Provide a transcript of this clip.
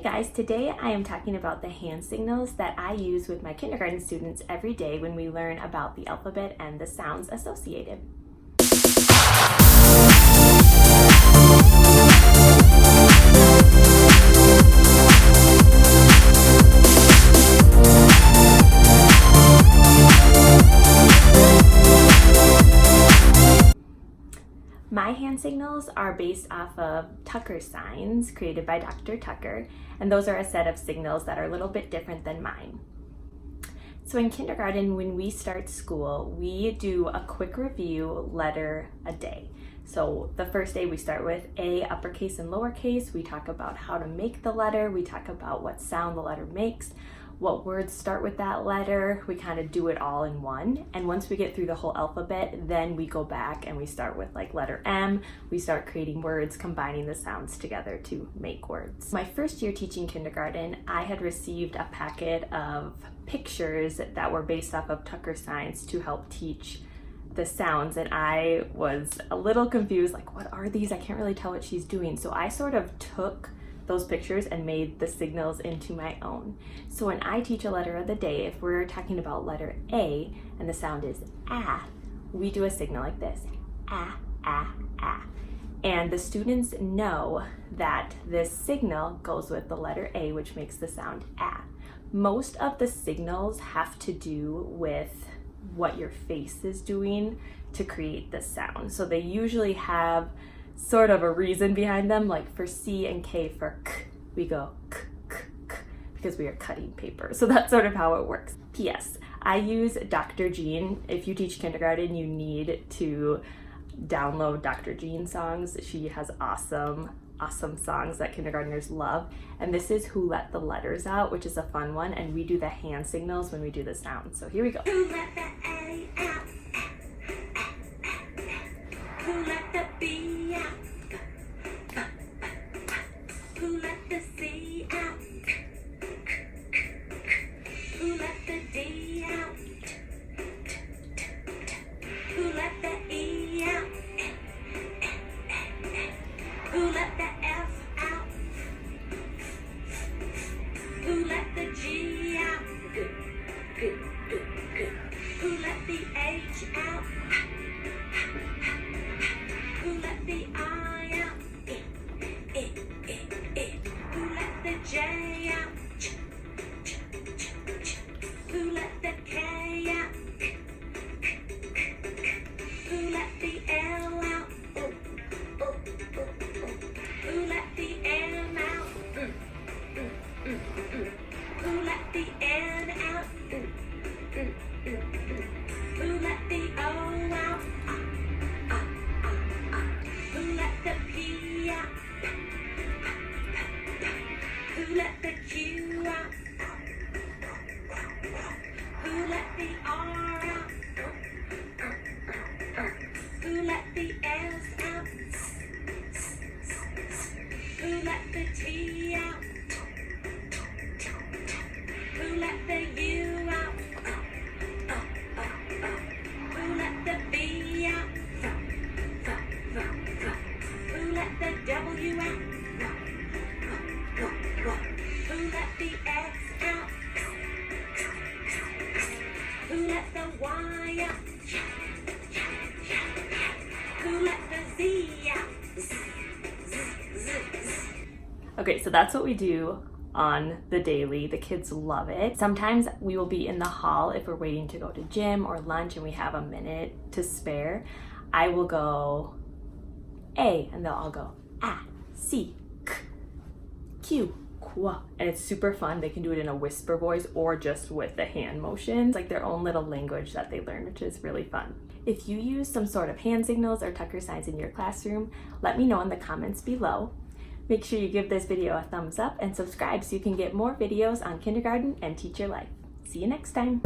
guys, today I am talking about the hand signals that I use with my kindergarten students every day when we learn about the alphabet and the sounds associated. My hand signals are based off of tuckersigns created by Dr. Tucker, and those are a set of signals that are a little bit different than mine. So in kindergarten, when we start school, we do a quick review letter a day. So the first day we start with A, uppercase and lowercase. We talk about how to make the letter. We talk about what sound the letter makes, what words start with that letter. We kind of do it all in one. And once we get through the whole alphabet, then we go back and we start with like letter M. We start creating words, combining the sounds together to make words. My first year teaching kindergarten, I had received a packet of pictures that were based off of tuckersigns to help teach the sounds, and I was a little confused, like, what are these? I can't really tell what she's doing. So I sort of took those pictures and made the signals into my own. So when I teach a letter of the day, if we're talking about letter A and the sound is ah, we do a signal like this, ah, ah, ah. And the students know that this signal goes with the letter A, which makes the sound ah. Most of the signals have to do with what your face is doing to create the sound. So they usually have sort of a reason behind them, like for C and K for K, we go K, K, K, because we are cutting paper. So that's sort of how it works. P.S. I use Dr. Jean. If you teach kindergarten, you need to download Dr. Jean songs. She has awesome songs that kindergartners love. And this is Who Let the Letters Out, which is a fun one. And we do the hand signals when we do the sound. So here we go. Who let the A out? Who let the B out? Who let the C out? Who let the D out? Who let the E out? Who let the F out? Who let the G out? Good, good, good, good. Who let the H out? Who let the I out? Who let the J out? Who let the K out? Who let the L out? Who let the M out? Who let the N out? Who let the O out? Who let the P out? Who let the Q out? Who let the R out? Who let the S out? Who let the T out? Who let the U out? Who let the B out? Who let the W out? Who let the X out? Who let the Y out? Who let the Z out? Okay, so that's what we do on the daily. The kids love it. Sometimes we will be in the hall if we're waiting to go to gym or lunch and we have a minute to spare. I will go A and they'll all go A, C, K, Q, Qua. And it's super fun. They can do it in a whisper voice or just with the hand motions, like their own little language that they learn, which is really fun. If you use some sort of hand signals or tucker signs in your classroom, let me know in the comments below. Make sure you give this video a thumbs up and subscribe so you can get more videos on kindergarten and teacher life. See you next time.